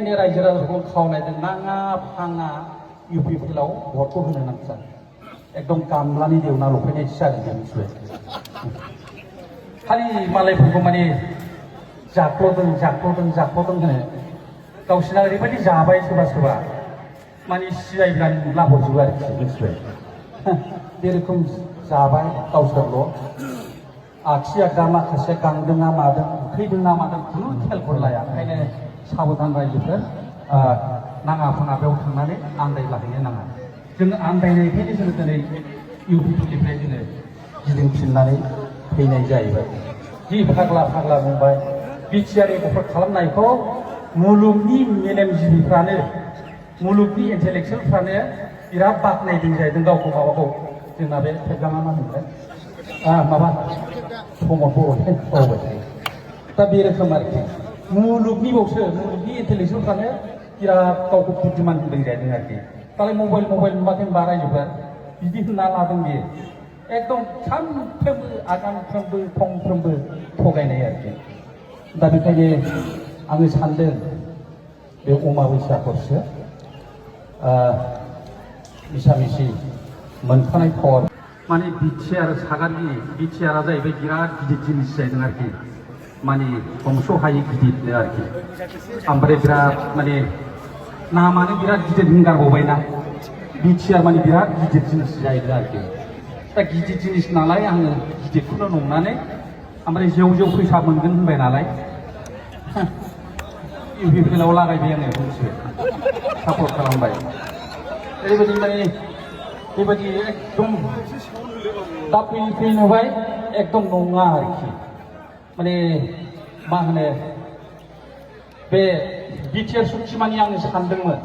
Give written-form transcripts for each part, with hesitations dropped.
ओंखायनो रायजो राजाखौ खावलायदों नाङा फाङा इउपिपिएलआव भटखौ होनो नांगौ एकदम गामलानि देवना लफायनायसो जागोन मिथिबाय खालि मालायफोरखौ माने जाख्ल'दों होनो गावसिना ओरैबायदि जाबाय सोरबा सोरबा माने सिजायब्लानो लाबोजोबो आरोखि मिथिबाय बे रोखोम जाबाय गावसोरल' आखि आगदा माखासे गांदोंना मादों उखैदोंना मादों खुनु खेलफोर लाया ओंखायनो साबधान रायजोफोर नाङा फाङा बेयाव थांनानै आन्दायलाहैनो नाङा जोङो आन्दायनायखायनो जोङो दिनै इउपिपिनिफ्राय जोङो गिदिंफिननानै फैनाय जाहैबाय जि फाग्ला बुंबाय बिटिआरनि गफर खालामनायखौ मुलुगनि मेलेमजिबिफ्रानो मुलुगनि इन्टेलेक्सुयेलफ्रानो बिराद बाख्नायदों जाहैदों गावखौ माबाखौ जोंना बे फेग्रामा मा होनोमोनलाय माबा प्रमद बर'नि बावबाय थायो दा बे रोखोम आरोखि मुलुगनि इन्टेलेक्सुयेलफ्रानो बिराद गावखौ बुद्धिमान होदों जाहैदों आरोखि दालाय मबाइल नुवाखै होनबा रायजोफोर बिदि होनना लादों बेयो एकदम सानफ्रोमबो आगानफ्रोमबो फंफ्रोमबो थगायनाय आरोखि दा बेखायनो आङो सानदों बे अमाबैसा हरसो मिसामिसि मोनखानाय पावार माने बिटिआर सागारगिरि बिटिआरआ जाहैबाय बिराद गिदिर जिनिस जाहैदों आरोखि माने हमस' हायै गिदिरनो आरोखि ओमफ्राय बिराद माने नामानो बिराद गिदिर होनगारबावबायना बिटिआर माने बिराद गिदिर जिनिस जाहैदों आरोखि दा गिदिर जिनिस नालाय आङो गिदिरखौनो नंनानै ओमफ्राय जेव फैसा मोनगोन होनबाय नालाय इउपिपिएलआव लागायबाय आङो मिथिबाय सापर्ट खालामबाय ओरैबायदि माने बेबायदि एकदम दा फैयै नुबाय एकदम नङा आरोखि माने मा होनो बे बिटिआर सुक्ति मानि आङो सानदोंमोन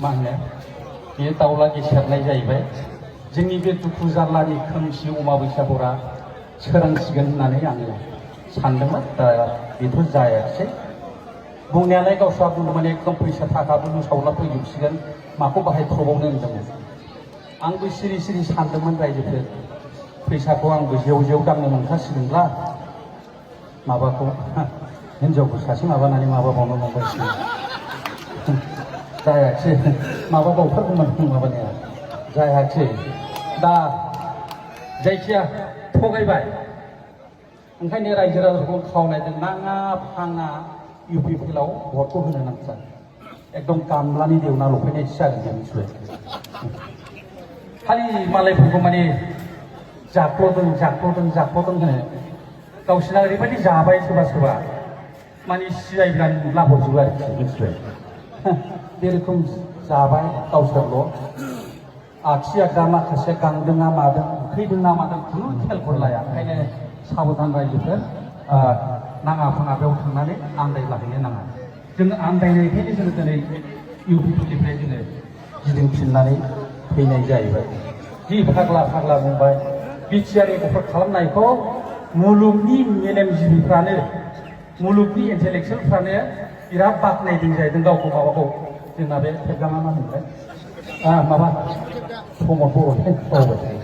मा होनो बेयो दाउला गेसेरनाय जाहैबाय जोंनि बे दुखु जारलानि खोमसि अमाबैसा हरा सोरांसिगोन होननानै आङो सानदोंमोन दा बेथ' जायाखिसै बुंनायालाय गावस्रा बुंदों माने एकदम फैसा थाखाबो लुसावला फैजोबसिगोन माखौ बाहायथ्रबावनो होनदोंमोन आंबो सिरि सानदोंमोन रायजोफोर फैसाखौ आंबो जेव दांनो मोनखासिगोनब्ला माबाखौ हिन्जावखौ सासे माबानानै माबाबावनो मोनगासिनो जायाखिसै माबा बावथारगौमोन माबानाया जायाखिसै दा जायखिया थगायबाय ओंखायनो रायजो राजाखौ खावलायदों नाङा फाङा इउपिपिएलआव भटखौ होनो नांगौ एकदम गामलानि देवना लफायनायसो जागोन मिथिबाय खालि मालायफोरखौ माने जाख्ल'दों होनो गावसिना ओरैबायदि जाबाय सोरबा सोरबा माने सिजायब्लानो लाबोजोबो आरोखि मिथिबाय बे रोखोम जाबाय गावसोरल' आखि आगदा माखासे गांदोंना मादों उखैदोंना मादों खुनु खेलफोर लाया ओंखायनो साबधान रायजोफोर नाङा फाङा बेयाव थांनानै आन्दायलाहैनो नाङा जोङो आन्दायनायखायनो जोङो दिनै इउपिपिनिफ्राय जोङो गिदिंफिननानै फैनाय जाहैबाय जि फाग्ला बुंबाय बिटिआरनि गफर खालामनायखौ मुलुगनि मेलेमजिबिफ्रानो मुलुगनि इन्टेलेक्सुयेलफ्रानो बिराद बाख्नायदों जाहैदों गावखौ माबाखौ जोंना बे फेग्रामा मा होनोमोनलाय माबा प्रमद बर'नि बावबाय थायो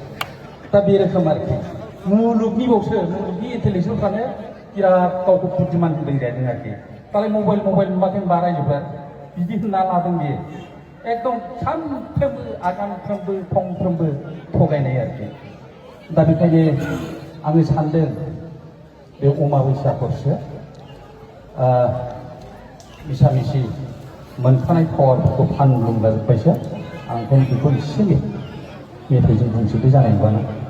दा बे रोखोम आरोखि मुलुगनि इन्टेलेक्सुयेलफ्रानो बिराद गावखौ बुद्धिमान होदों जाहैदों आरोखि दालाय मबाइल नुवाखै होनबा रायजोफोर बिदि होनना लादों बेयो एकदम सानफ्रोमबो आगानफ्रोमबो फंफ्रोमबो थगायनाय आरोखि दा बेखायनो आङो सानदों बे अमाबैसा हरसो मिसामिसि मोनखानाय पावारफोरखौ फानलुंलाजोब्बायसो आं ओंखायनो बेखौ एसे मेथाइजों बुंजोबनाय जानाय नङा